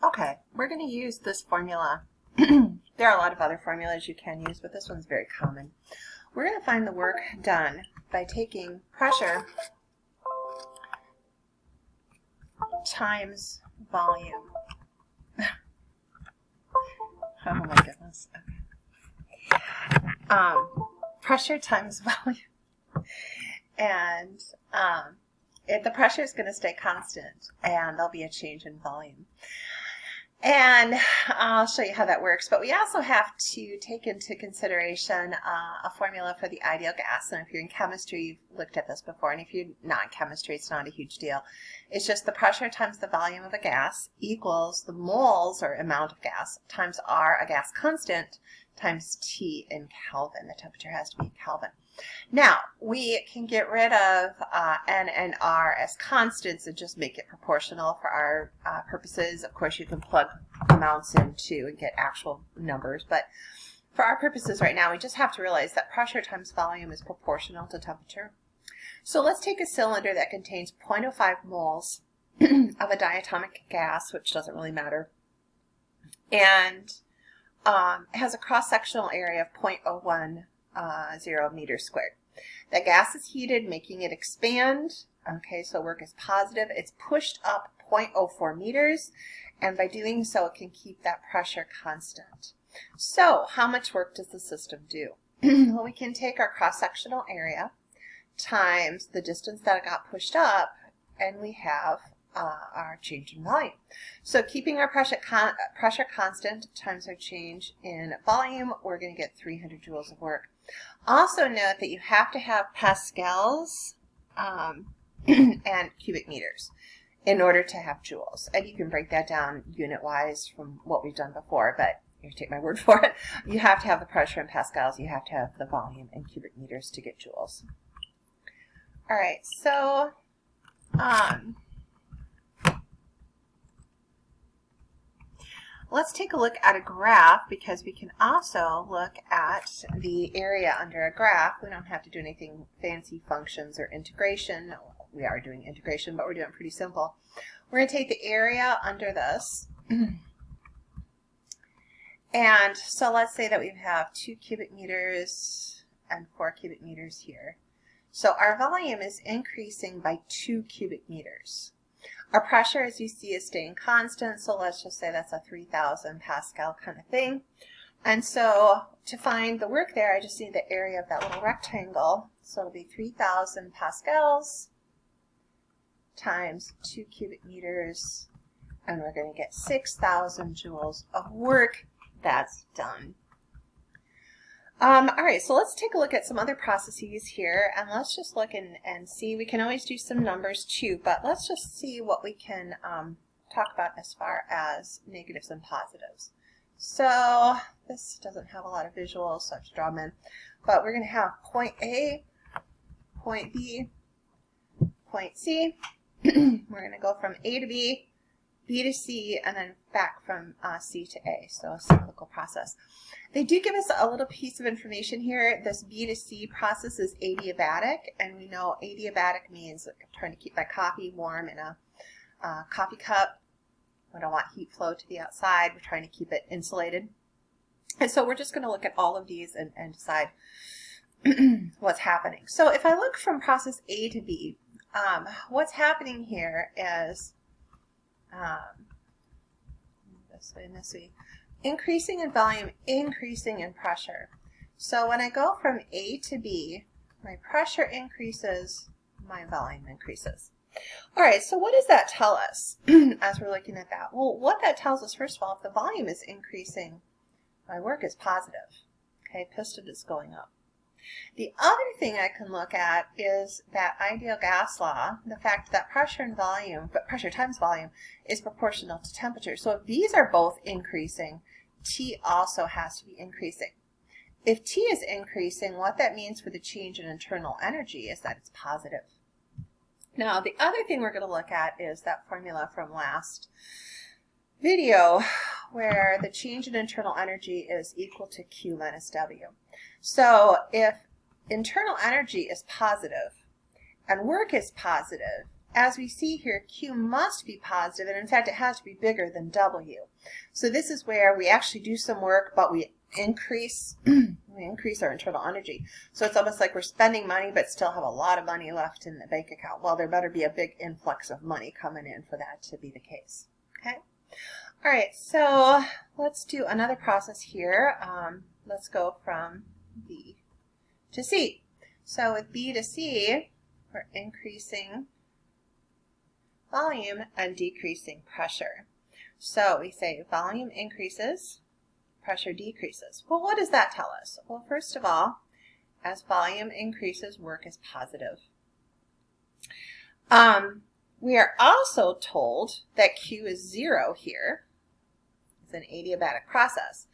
Okay, we're going to use this formula. There are a lot of other formulas you can use, but this one's very common. We're going to find the work done by taking pressure times volume. Oh my goodness. Okay. Pressure times volume. And if the pressure is going to stay constant, and there'll be a change in volume. And I'll show you how that works. But we also have to take into consideration a formula for the ideal gas. And if you're in chemistry, you've looked at this before. And if you're not in chemistry, it's not a huge deal. It's just the pressure times the volume of a gas equals the moles, or amount of gas, times R, a gas constant, times T in Kelvin. The temperature has to be in Kelvin. Now, we can get rid of N and R as constants and just make it proportional for our purposes. Of course, you can plug amounts into and get actual numbers, but for our purposes right now, we just have to realize that pressure times volume is proportional to temperature. So let's take a cylinder that contains 0.05 moles of a diatomic gas, which doesn't really matter, and has a cross-sectional area of 0.010 meters squared. The gas is heated, making it expand. Okay, so work is positive. It's pushed up 0.04 meters, and by doing so, it can keep that pressure constant. So, how much work does the system do? Well, we can take our cross-sectional area times the distance that it got pushed up, and we have our change in volume. So keeping our pressure constant times our change in volume, we're going to get 300 joules of work. Also note that you have to have pascals and cubic meters in order to have joules. And you can break that down unit-wise from what we've done before, but you take my word for it. You have to have the pressure in pascals, you have to have the volume in cubic meters to get joules. All right, so let's take a look at a graph, because we can also look at the area under a graph. We don't have to do anything fancy, functions or integration. We are doing integration, but we're doing it pretty simple. We're going to take the area under this. And so let's say that we have 2 cubic meters and 4 cubic meters here. So our volume is increasing by 2 cubic meters. Our pressure, as you see, is staying constant, so let's just say that's a 3,000 Pascal kind of thing. And so to find the work there, I just need the area of that little rectangle. So it'll be 3,000 Pascals times 2 cubic meters, and we're going to get 6,000 joules of work that's done. All right, so let's take a look at some other processes here, and let's just look and see. We can always do some numbers too, but let's just see what we can talk about as far as negatives and positives. So this doesn't have a lot of visuals, so I have to draw them in, but we're going to have point A, point B, point C. We're going to go from A to B, B to C, and then back from C to A, so a cyclical process. They do give us a little piece of information here. This B to C process is adiabatic, and we know adiabatic means I'm trying to keep my coffee warm in a coffee cup. We don't want heat flow to the outside. We're trying to keep it insulated. And so we're just going to look at all of these and decide what's happening. So if I look from process A to B, what's happening here is this way and this way. Increasing in volume, increasing in pressure. So when I go from A to B, my pressure increases, my volume increases. All right, so what does that tell us as we're looking at that? Well, what that tells us, first of all, if the volume is increasing, my work is positive. Okay, piston is going up. The other thing I can look at is that ideal gas law, the fact that pressure and volume, but pressure times volume, is proportional to temperature. So if these are both increasing, T also has to be increasing. If T is increasing, what that means for the change in internal energy is that it's positive. Now, the other thing we're going to look at is that formula from last video, where the change in internal energy is equal to Q minus W. So if internal energy is positive and work is positive, as we see here, Q must be positive, and in fact it has to be bigger than W. So this is where we actually do some work, but we increase our internal energy. So it's almost like we're spending money but still have a lot of money left in the bank account. Well, there better be a big influx of money coming in for that to be the case. Okay. All right, so let's do another process here. Let's go from B to C. So with B to C, we're increasing volume and decreasing pressure. So we say volume increases, pressure decreases. Well, what does that tell us? Well, first of all, as volume increases, work is positive. We are also told that Q is 0 here. It's an adiabatic process.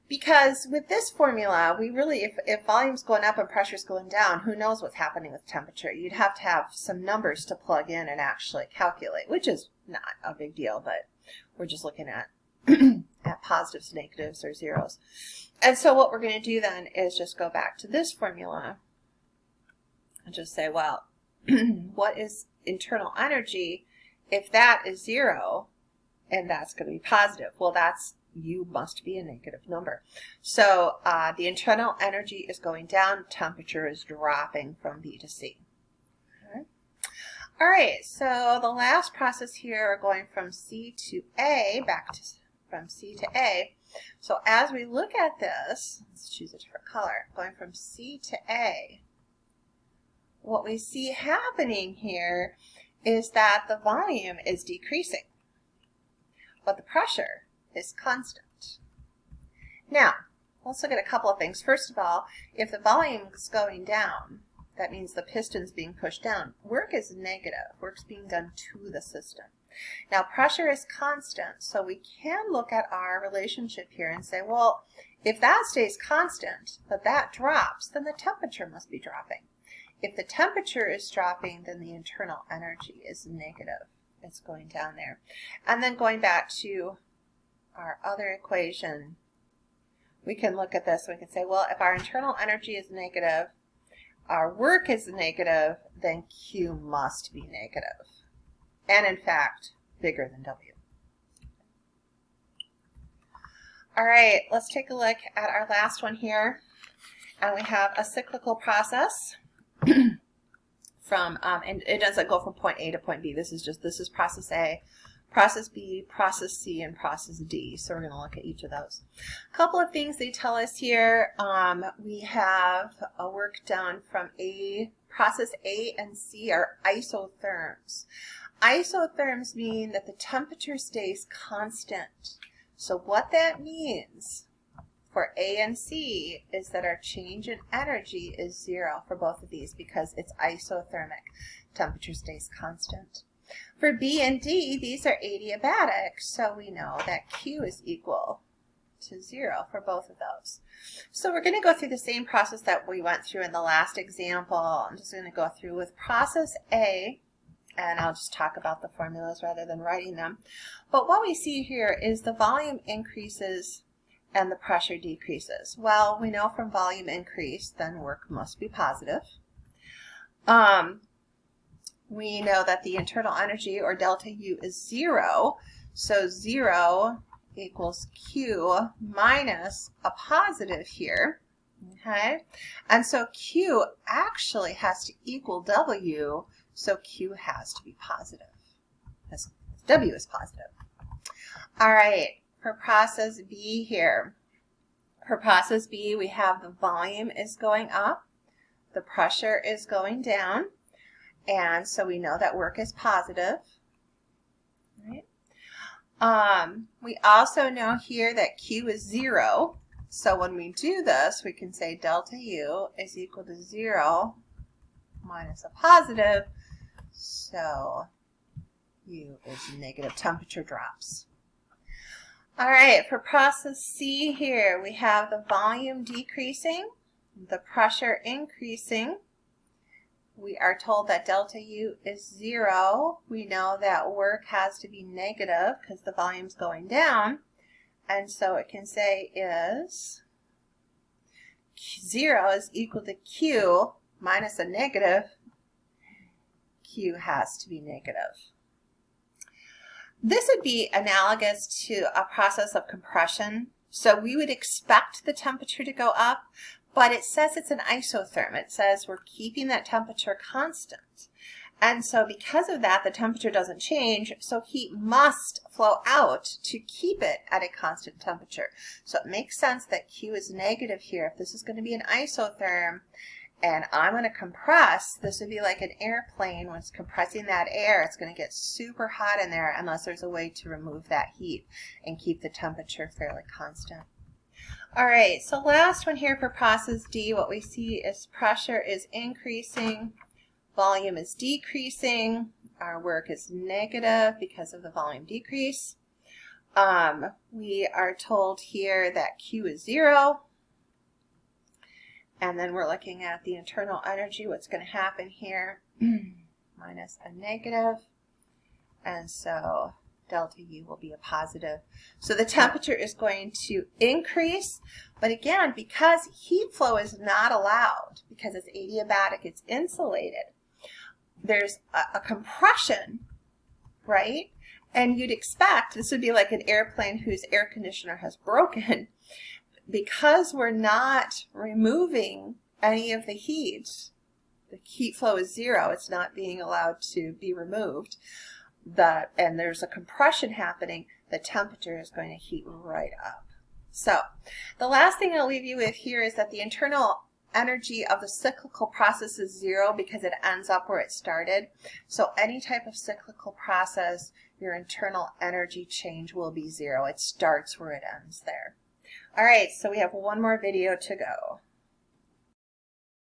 Because with this formula, we really, if volume's going up and pressure's going down, who knows what's happening with temperature? You'd have to have some numbers to plug in and actually calculate, which is not a big deal, but we're just looking at at positives, negatives, or zeros. And so what we're going to do then is just go back to this formula and just say, well, what is internal energy if that is 0 and that's going to be positive? Well, that's U must be a negative number. So the internal energy is going down, temperature is dropping from B to C. Okay. All right, so the last process here, we're going from C to A, from C to A. So as we look at this, let's choose a different color, going from C to A, what we see happening here is that the volume is decreasing, but the pressure is constant. Now, let's look at a couple of things. First of all, if the volume is going down, that means the piston's being pushed down. Work is negative. Work's being done to the system. Now, pressure is constant, so we can look at our relationship here and say, well, if that stays constant, but that drops, then the temperature must be dropping. If the temperature is dropping, then the internal energy is negative. It's going down there. And then going back to our other equation, we can look at this and we can say, well, if our internal energy is negative, our work is negative, then Q must be negative. And in fact, bigger than W. All right, let's take a look at our last one here. And we have a cyclical process from, and it doesn't go from point A to point B. This is process A, process B, process C, and process D. So we're going to look at each of those. A couple of things they tell us here. We have a work done from A. Process A and C are isotherms. Isotherms mean that the temperature stays constant. So what that means for A and C is that our change in energy is 0 for both of these because it's isothermic. Temperature stays constant. For B and D, these are adiabatic, so we know that Q is equal to 0 for both of those. So we're going to go through the same process that we went through in the last example. I'm just going to go through with process A, and I'll just talk about the formulas rather than writing them. But what we see here is the volume increases and the pressure decreases. Well, we know from volume increase, then work must be positive. We know that the internal energy, or delta U, is 0. So 0 equals Q minus a positive here. Okay? And so Q actually has to equal W, so Q has to be positive. W is positive. All right, for process B here. For process B, we have the volume is going up, the pressure is going down, and so we know that work is positive. Right? We also know here that Q is 0, so when we do this, we can say delta U is equal to 0 minus a positive, so U is negative. Temperature drops. All right, for process C here, we have the volume decreasing, the pressure increasing. We are told that delta U is 0. We know that work has to be negative because the volume's going down. And so it can say is 0 is equal to Q minus a negative. Q has to be negative. This would be analogous to a process of compression. So we would expect the temperature to go up, but it says it's an isotherm. It says we're keeping that temperature constant. And so because of that, the temperature doesn't change, so heat must flow out to keep it at a constant temperature. So it makes sense that Q is negative here. If this is going to be an isotherm, and I'm going to compress, this would be like an airplane. When it's compressing that air, it's going to get super hot in there unless there's a way to remove that heat and keep the temperature fairly constant. All right, so last one here for process D, what we see is pressure is increasing, volume is decreasing, our work is negative because of the volume decrease. We are told here that Q is 0. And then we're looking at the internal energy, what's going to happen here, minus a negative. And so delta U will be a positive. So the temperature is going to increase. But again, because heat flow is not allowed, because it's adiabatic, it's insulated, there's a compression, right? And you'd expect, this would be like an airplane whose air conditioner has broken. Because we're not removing any of the heat flow is 0, it's not being allowed to be removed, and there's a compression happening, the temperature is going to heat right up. So the last thing I'll leave you with here is that the internal energy of the cyclical process is 0 because it ends up where it started. So any type of cyclical process, your internal energy change will be 0. It starts where it ends there. All right, so we have one more video to go.